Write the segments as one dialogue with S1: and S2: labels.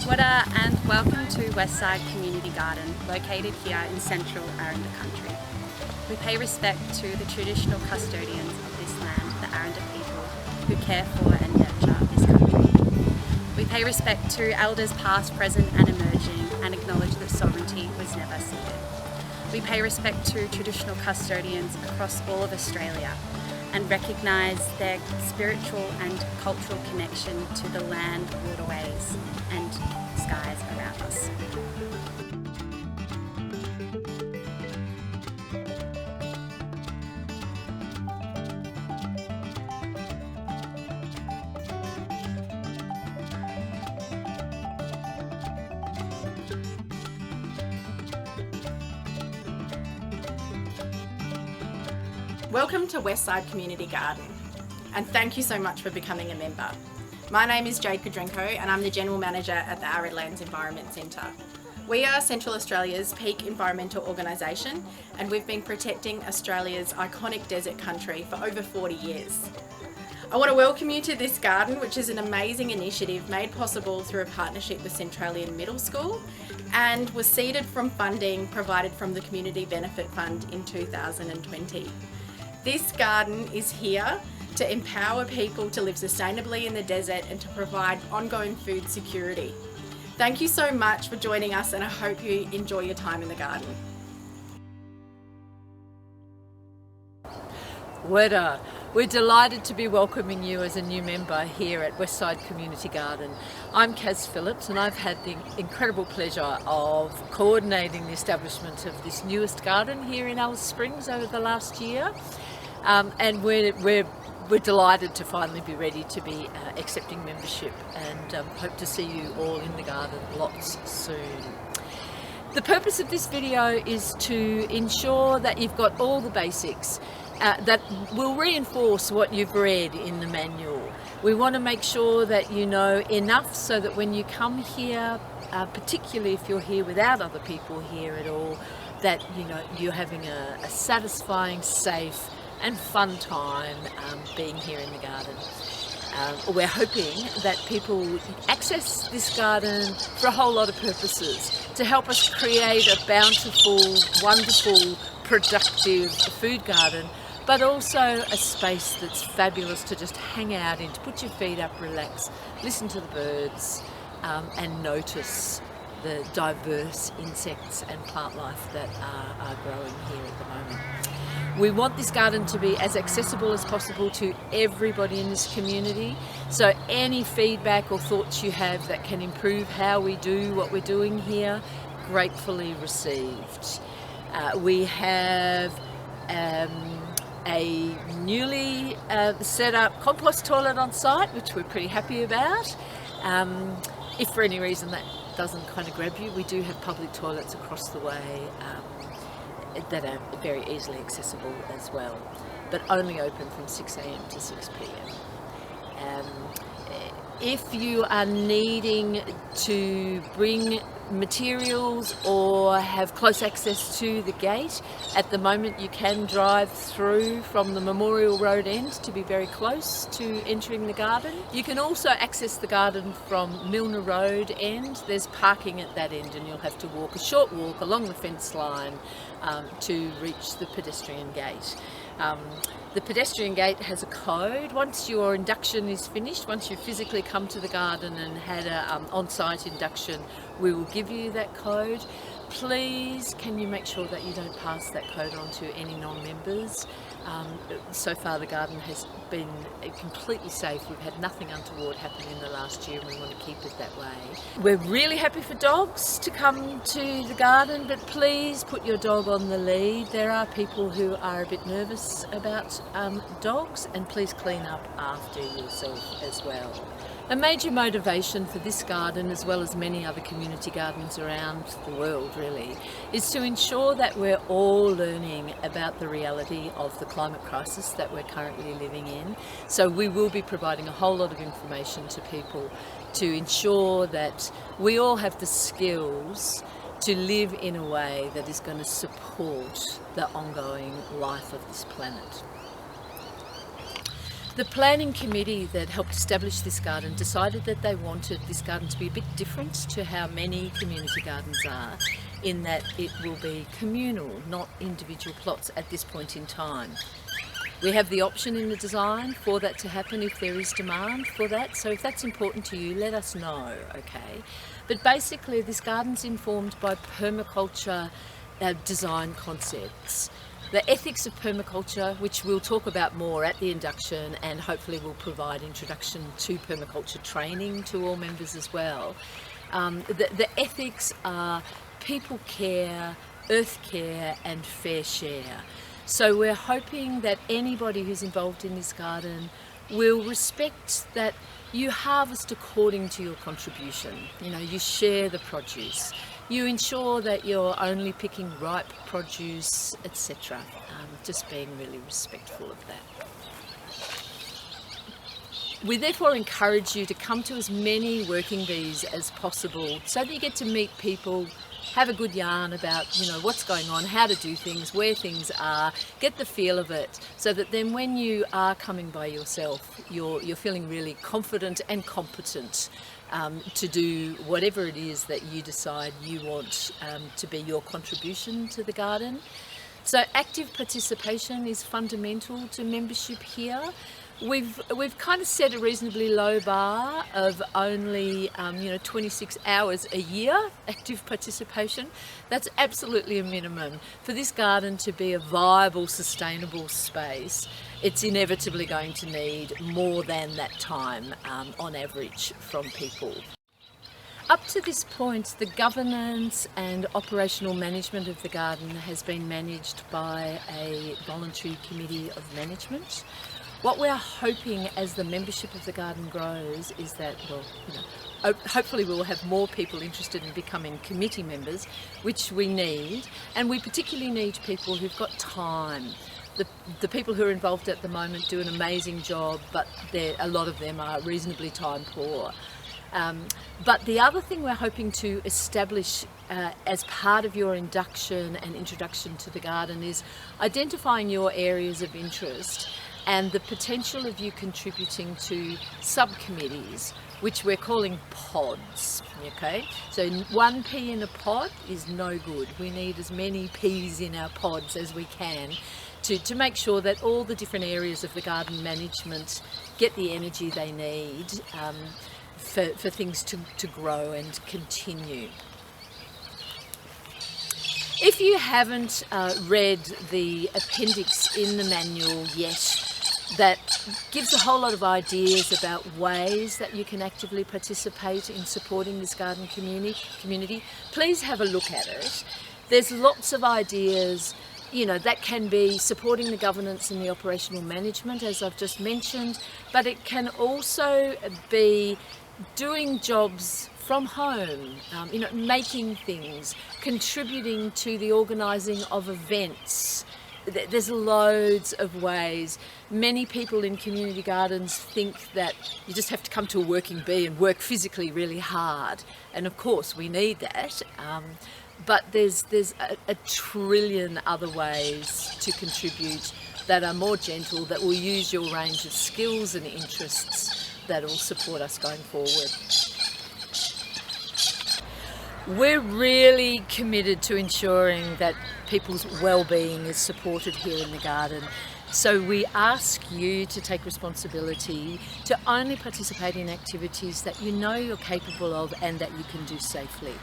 S1: Wada and welcome to Westside Community Garden, located here in central Aranda country. We pay respect to the traditional custodians of this land, the Aranda people, who care for and nurture this country. We pay respect to elders past, present and emerging, and acknowledge that sovereignty was never ceded. We pay respect to traditional custodians across all of Australia and recognise their spiritual and cultural connection to the land, waterways and skies around us.
S2: Welcome to Westside Community Garden, and thank you so much for becoming a member. My name is Jade Kudrenko and I'm the General Manager at the Arid Lands Environment Centre. We are Central Australia's peak environmental organisation, and we've been protecting Australia's iconic desert country for over 40 years. I want to welcome you to this garden, which is an amazing initiative made possible through a partnership with Centralian Middle School and was seeded from funding provided from the Community Benefit Fund in 2020. This garden is here to empower people to live sustainably in the desert and to provide ongoing food security. Thank you so much for joining us, and I hope you enjoy your time in the garden.
S3: Weda, we're delighted to be welcoming you as a new member here at Westside Community Garden. I'm Kaz Phillips and I've had the incredible pleasure of coordinating the establishment of this newest garden here in Alice Springs over the last year. And we're delighted to finally be ready to be accepting membership, and hope to see you all in the garden lots soon. The purpose of this video is to ensure that you've got all the basics that will reinforce what you've read in the manual. We want to make sure that you know enough so that when you come here, particularly if you're here without other people here at all, that you know you're having a satisfying, safe and fun time being here in the garden. We're hoping that people access this garden for a whole lot of purposes, to help us create a bountiful, wonderful, productive food garden, but also a space that's fabulous to just hang out in, to put your feet up, relax, listen to the birds and notice the diverse insects and plant life that are growing here at the moment. We want this garden to be as accessible as possible to everybody in this community, so any feedback or thoughts you have that can improve how we do what we're doing here, gratefully received. We have a newly set up compost toilet on site, which we're pretty happy about. If for any reason that doesn't kind of grab you, we do have public toilets across the way that are very easily accessible as well, but only open from 6 a.m. to 6 p.m. If you are needing to bring materials or have close access to the gate, at the moment you can drive through from the Memorial Road end to be very close to entering the garden. You can also access the garden from Milner Road end. There's parking at that end and you'll have to walk a short walk along the fence line to reach the pedestrian gate. The pedestrian gate has a code. Once your induction is finished, once you physically come to the garden and had an on-site induction, we will give you that code. Please, can you make sure that you don't pass that code on to any non-members? So far the garden has been completely safe. We've had nothing untoward happen in the last year and we want to keep it that way. We're really happy for dogs to come to the garden, but please put your dog on the lead. There are people who are a bit nervous about dogs, and please clean up after yourself as well. A major motivation for this garden, as well as many other community gardens around the world really, is to ensure that we're all learning about the reality of the climate crisis that we're currently living in. So we will be providing a whole lot of information to people to ensure that we all have the skills to live in a way that is going to support the ongoing life of this planet. The planning committee that helped establish this garden decided that they wanted this garden to be a bit different to how many community gardens are, in that it will be communal, not individual plots at this point in time. We have the option in the design for that to happen if there is demand for that, so if that's important to you, let us know, okay? But basically this garden's informed by permaculture design concepts. The ethics of permaculture, which we'll talk about more at the induction, and hopefully we'll provide introduction to permaculture training to all members as well. The ethics are people care, earth care and fair share. So we're hoping that anybody who's involved in this garden will respect that you harvest according to your contribution. You know, you share the produce. You ensure that you're only picking ripe produce, etc. Just being really respectful of that. We therefore encourage you to come to as many working bees as possible so that you get to meet people, have a good yarn about, you know, what's going on, how to do things, where things are, get the feel of it, so that then when you are coming by yourself, you're feeling really confident and competent to do whatever it is that you decide you want to be your contribution to the garden. So active participation is fundamental to membership here. We've kind of set a reasonably low bar of only 26 hours a year active participation. That's absolutely a minimum. For this garden to be a viable, sustainable space, it's inevitably going to need more than that time on average from people. Up to this point, the governance and operational management of the garden has been managed by a voluntary committee of management. What we're hoping as the membership of the garden grows is that, hopefully we'll have more people interested in becoming committee members, which we need, and we particularly need people who've got time. The people who are involved at the moment do an amazing job, but a lot of them are reasonably time poor. But the other thing we're hoping to establish as part of your induction and introduction to the garden is identifying your areas of interest and the potential of you contributing to subcommittees, which we're calling pods, okay? So 1 pea in a pod is no good. We need as many peas in our pods as we can to make sure that all the different areas of the garden management get the energy they need for things to grow and continue. If you haven't read the appendix in the manual yet, that gives a whole lot of ideas about ways that you can actively participate in supporting this garden community. Please have a look at it. There's lots of ideas, that can be supporting the governance and the operational management, as I've just mentioned, but it can also be doing jobs from home, making things, contributing to the organising of events. There's loads of ways. Many people in community gardens think that you just have to come to a working bee and work physically really hard. And of course we need that. But there's a trillion other ways to contribute that are more gentle, that will use your range of skills and interests that will support us going forward. We're really committed to ensuring that people's well-being is supported here in the garden. So we ask you to take responsibility to only participate in activities that you know you're capable of and that you can do safely.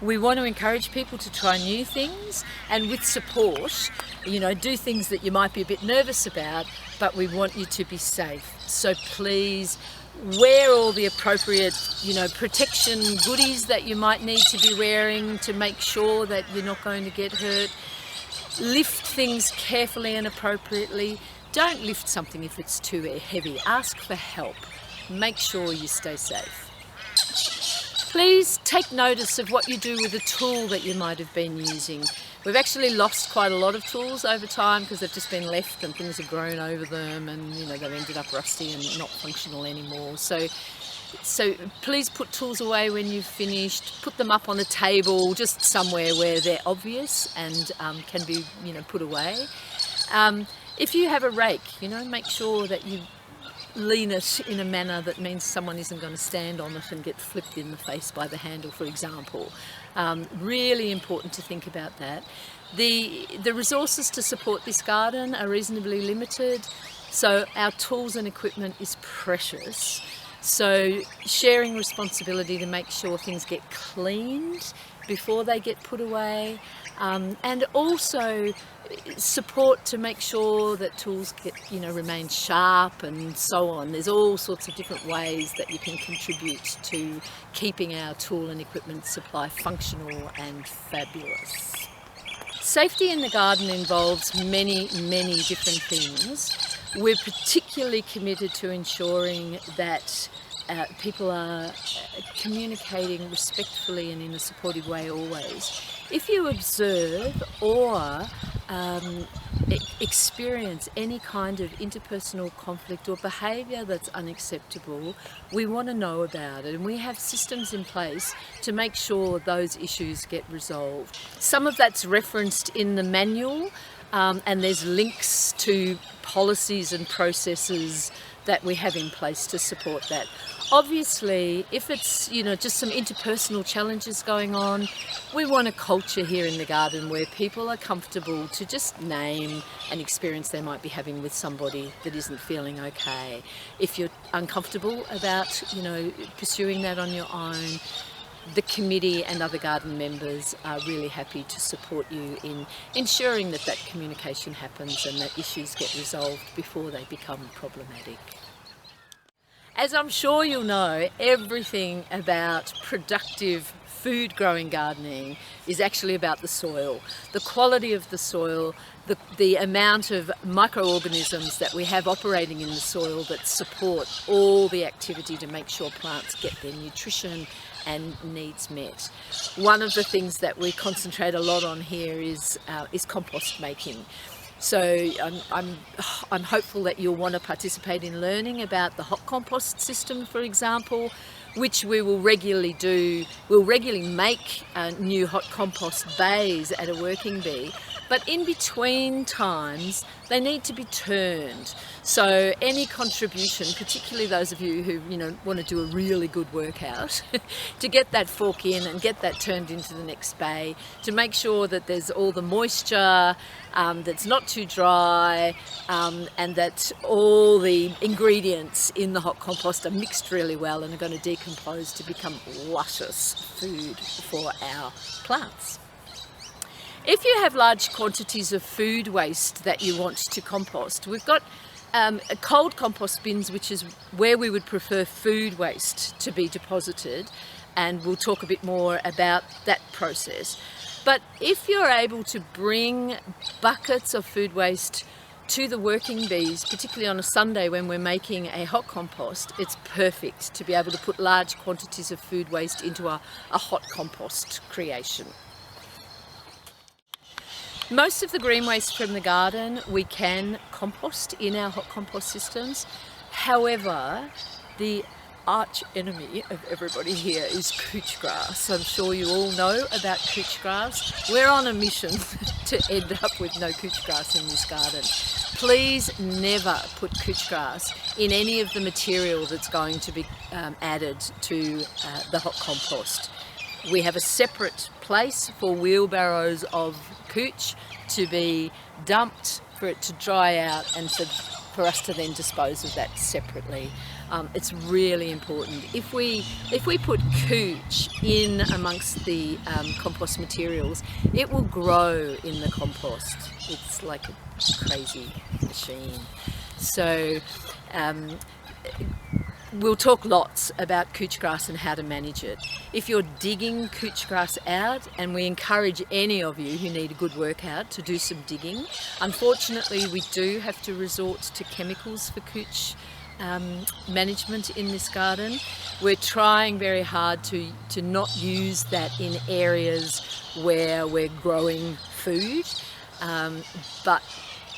S3: We want to encourage people to try new things, and with support, do things that you might be a bit nervous about, but we want you to be safe. So please wear all the appropriate, protection goodies that you might need to be wearing to make sure that you're not going to get hurt. Lift things carefully and appropriately. Don't lift something if it's too heavy. Ask for help. Make sure you stay safe. Please take notice of what you do with a tool that you might have been using. We've actually lost quite a lot of tools over time because they've just been left and things have grown over them, and they've ended up rusty and not functional anymore. So please put tools away when you've finished. Put them up on a table, just somewhere where they're obvious and can be put away. If you have a rake, make sure that you lean it in a manner that means someone isn't going to stand on it and get flipped in the face by the handle, for example. Really important to think about that. The resources to support this garden are reasonably limited, so our tools and equipment is precious. So sharing responsibility to make sure things get cleaned before they get put away, and also support to make sure that tools get, remain sharp and so on. There's all sorts of different ways that you can contribute to keeping our tool and equipment supply functional and fabulous. Safety in the garden involves many, many different things. We're particularly committed to ensuring that people are communicating respectfully and in a supportive way always. If you observe or experience any kind of interpersonal conflict or behaviour that's unacceptable, we want to know about it, and we have systems in place to make sure those issues get resolved. Some of that's referenced in the manual, and there's links to policies and processes that we have in place to support that. Obviously, if it's just some interpersonal challenges going on, we want a culture here in the garden where people are comfortable to just name an experience they might be having with somebody that isn't feeling okay. If you're uncomfortable about pursuing that on your own, the committee and other garden members are really happy to support you in ensuring that communication happens and that issues get resolved before they become problematic. As I'm sure you'll know, everything about productive food growing gardening is actually about the soil, the quality of the soil, the amount of microorganisms that we have operating in the soil that support all the activity to make sure plants get their nutrition and needs met. One of the things that we concentrate a lot on here is compost making. So I'm hopeful that you'll want to participate in learning about the hot compost system, for example, which we will regularly do. We'll regularly make new hot compost bays at a working bee, but in between times they need to be turned. So any contribution, particularly those of you who want to do a really good workout, to get that fork in and get that turned into the next bay, to make sure that there's all the moisture, that's not too dry, and that all the ingredients in the hot compost are mixed really well and are going to decompose to become luscious food for our plants. If you have large quantities of food waste that you want to compost, we've got cold compost bins, which is where we would prefer food waste to be deposited, and we'll talk a bit more about that process. But if you're able to bring buckets of food waste to the working bees, particularly on a Sunday when we're making a hot compost, it's perfect to be able to put large quantities of food waste into a hot compost creation. Most of the green waste from the garden we can compost in our hot compost systems. However, the arch enemy of everybody here is couch grass. I'm sure you all know about couch grass. We're on a mission to end up with no couch grass in this garden. Please never put couch grass in any of the material that's going to be added to the hot compost. We have a separate place for wheelbarrows of couch to be dumped, for it to dry out, and for us to then dispose of that separately. It's really important. If we put couch in amongst the compost materials, it will grow in the compost. It's like a crazy machine. So we'll talk lots about couch grass and how to manage it. If you're digging couch grass out, and we encourage any of you who need a good workout to do some digging, unfortunately we do have to resort to chemicals for couch management in this garden. We're trying very hard to not use that in areas where we're growing food, but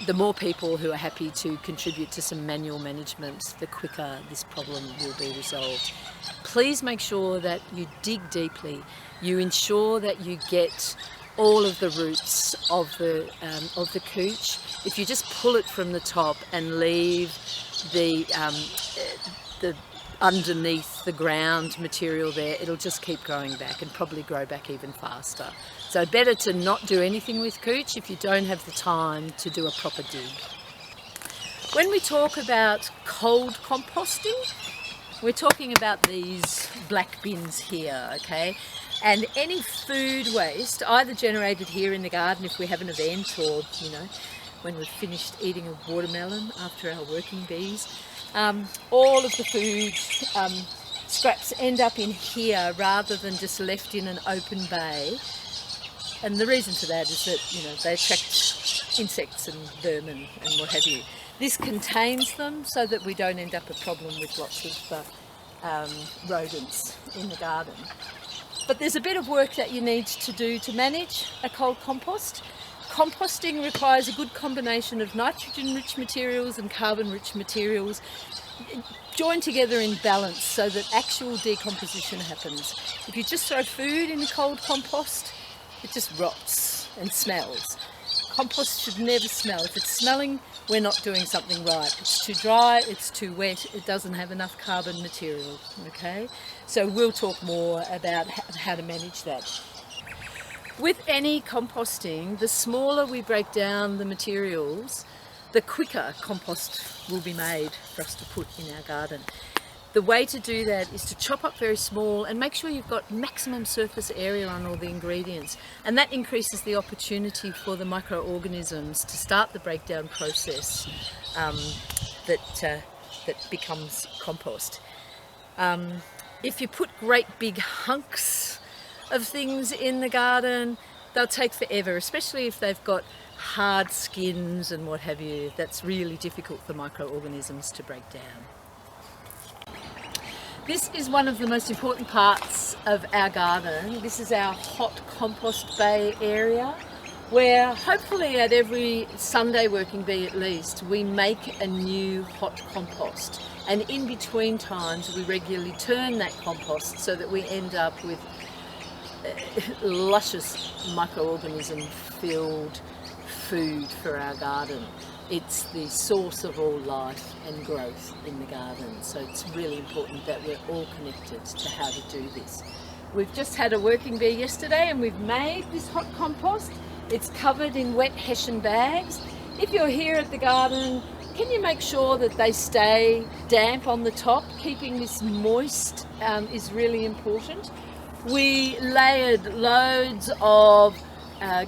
S3: the more people who are happy to contribute to some manual management, the quicker this problem will be resolved. Please make sure that you dig deeply. You ensure that you get all of the roots of the cooch. If you just pull it from the top and leave the underneath the ground material there, it'll just keep growing back and probably grow back even faster. So better to not do anything with cooch if you don't have the time to do a proper dig. When we talk about cold composting, we're talking about these black bins here, okay? And any food waste, either generated here in the garden if we have an event, or, you know, when we've finished eating a watermelon after our working bees, all of the food scraps end up in here rather than just left in an open bay. And the reason for that is that, you know, they attract insects and vermin and what have you. This contains them so that we don't end up a problem with lots of rodents in the garden. But there's a bit of work that you need to do to manage a cold compost. Composting requires a good combination of nitrogen-rich materials and carbon-rich materials joined together in balance so that actual decomposition happens. If you just throw food in a cold compost, it just rots and smells. Compost should never smell. If it's smelling, we're not doing something right. It's too dry, it's too wet, it doesn't have enough carbon material, okay? So we'll talk more about how to manage that. With any composting, the smaller we break down the materials, the quicker compost will be made for us to put in our garden. The way to do that is to chop up very small and make sure you've got maximum surface area on all the ingredients, and that increases the opportunity for the microorganisms to start the breakdown process that becomes compost. If you put great big hunks of things in the garden, they'll take forever, especially if they've got hard skins and what have you. That's really difficult for microorganisms to break down. This is one of the most important parts of our garden. This is our hot compost bay area, where hopefully at every Sunday working bee at least, we make a new hot compost. And in between times, we regularly turn that compost so that we end up with luscious microorganism-filled food for our garden. It's the source of all life and growth in the garden, so it's really important that we're all connected to how to do this. We've just had a working bee yesterday and we've made this hot compost. It's covered in wet hessian bags. If you're here at the garden, can you make sure that they stay damp on the top? Keeping this moist is really important. We layered loads of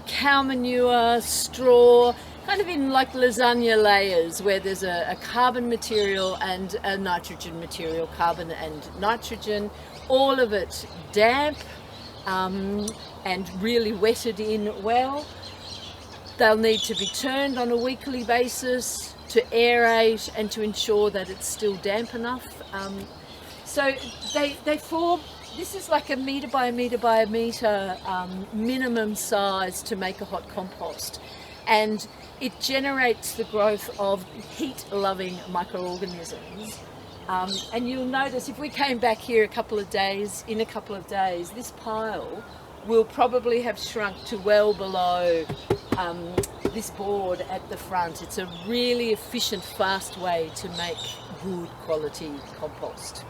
S3: cow manure, straw, kind of in like lasagna layers, where there's a carbon material and a nitrogen material, carbon and nitrogen, all of it damp and really wetted in well. They'll need to be turned on a weekly basis to aerate and to ensure that it's still damp enough. So they form, this is like a metre by a metre by a metre minimum size to make a hot compost. And it generates the growth of heat-loving microorganisms. And you'll notice if we came back here in a couple of days, this pile will probably have shrunk to well below this board at the front. It's a really efficient, fast way to make good quality compost.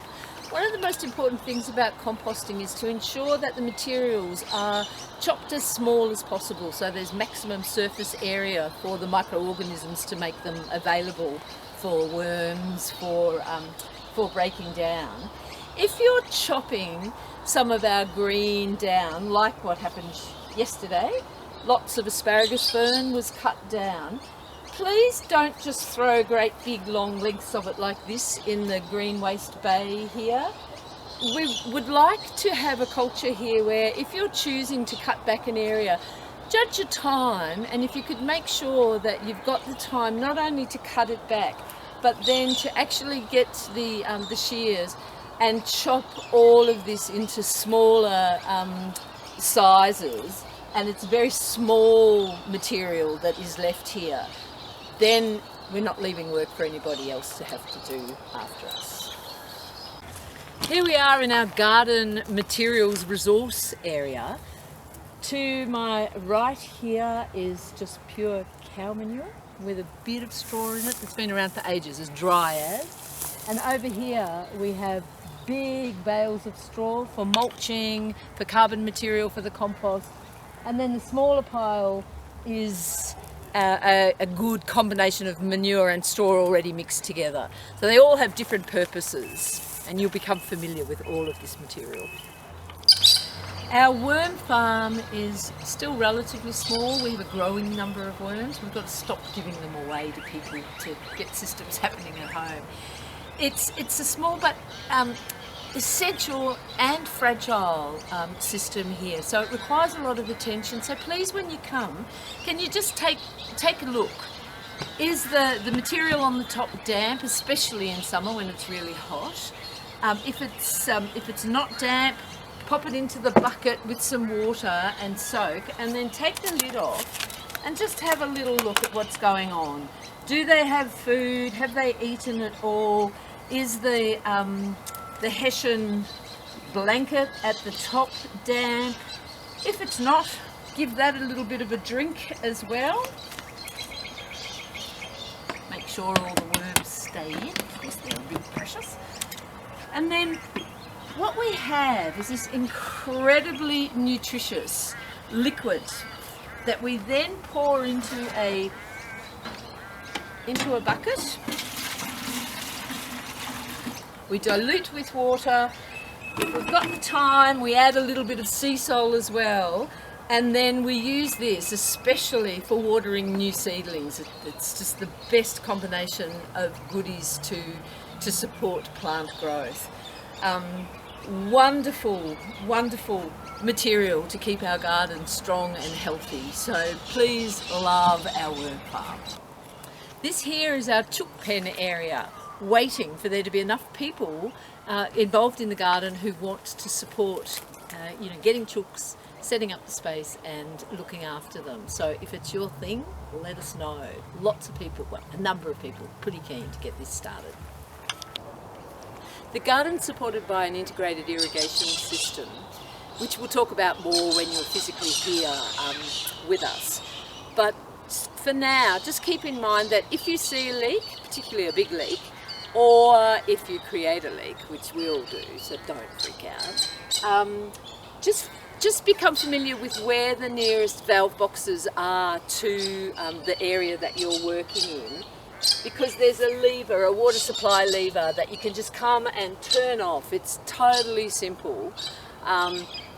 S3: One of the most important things about composting is to ensure that the materials are chopped as small as possible, so there's maximum surface area for the microorganisms to make them available for worms, for breaking down. If you're chopping some of our green down, like what happened yesterday, lots of asparagus fern was cut down, please don't just throw great big long lengths of it like this in the green waste bay here. We would like to have a culture here where if you're choosing to cut back an area, judge your time, and if you could make sure that you've got the time not only to cut it back, but then to actually get the shears and chop all of this into smaller sizes, and it's very small material that is left here, then we're not leaving work for anybody else to have to do after us. Here we are in our garden materials resource area. To my right here is just pure cow manure with a bit of straw in it that's been around for ages, as dry as. And over here we have big bales of straw for mulching, for carbon material for the compost. And then the smaller pile is a good combination of manure and straw already mixed together. So they all have different purposes, and you'll become familiar with all of this material. Our worm farm is still relatively small. We have a growing number of worms. We've got to stop giving them away to people to get systems happening at home. It's a small but essential and fragile system here, so it requires a lot of attention. So please, when you come, can you just take a look? Is the material on the top damp, especially in summer when it's really hot? If it's not damp, pop it into the bucket with some water and soak, and then take the lid off and just have a little look at what's going on. Do they have food? Have they eaten it all? Is the Hessian blanket at the top damp? If it's not, give that a little bit of a drink as well. Make sure all the worms stay in, of course they're a bit precious. And then what we have is this incredibly nutritious liquid that we then pour into a bucket. We dilute with water. If we've got the time, we add a little bit of sea salt as well, and then we use this especially for watering new seedlings. It's just the best combination of goodies to support plant growth. Wonderful, wonderful material to keep our garden strong and healthy. So please love our worm farm. This here is our chook pen area, waiting for there to be enough people involved in the garden who want to support getting chooks, setting up the space and looking after them. So if it's your thing, let us know. Lots of people, well, a number of people, pretty keen to get this started. The garden's supported by an integrated irrigation system, which we'll talk about more when you're physically here with us. But for now, just keep in mind that if you see a leak, particularly a big leak, or if you create a leak, which we all do, so don't freak out, just become familiar with where the nearest valve boxes are to the area that you're working in, because there's a lever, a water supply lever, that you can just come and turn off. It's totally simple.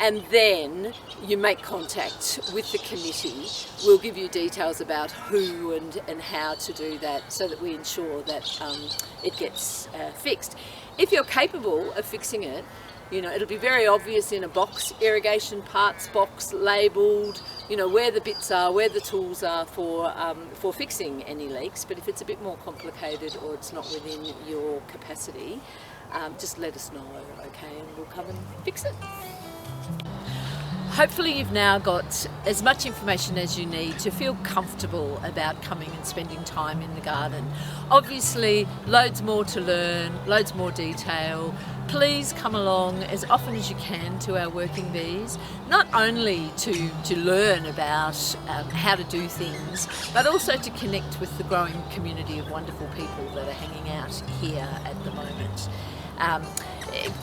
S3: And then you make contact with the committee. We'll give you details about who and how to do that, so that we ensure that it gets fixed. If you're capable of fixing it, it'll be very obvious in a box, irrigation parts box, labelled, where the bits are, where the tools are for fixing any leaks. But if it's a bit more complicated or it's not within your capacity, just let us know, okay, and we'll come and fix it. Hopefully you've now got as much information as you need to feel comfortable about coming and spending time in the garden. Obviously, loads more to learn, loads more detail. Please come along as often as you can to our working bees, not only to learn about how to do things, but also to connect with the growing community of wonderful people that are hanging out here at the moment.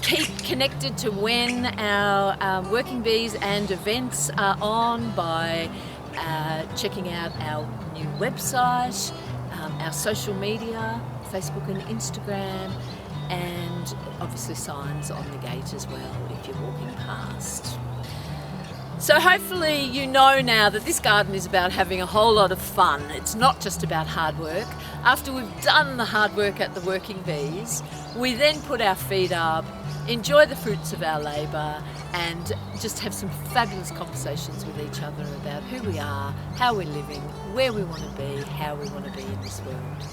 S3: Keep connected to when our working bees and events are on by checking out our new website, our social media, Facebook and Instagram, and obviously signs on the gate as well if you're walking past. So hopefully you know now that this garden is about having a whole lot of fun. It's not just about hard work. After we've done the hard work at the working bees, we then put our feet up, enjoy the fruits of our labour, and just have some fabulous conversations with each other about who we are, how we're living, where we want to be, how we want to be in this world.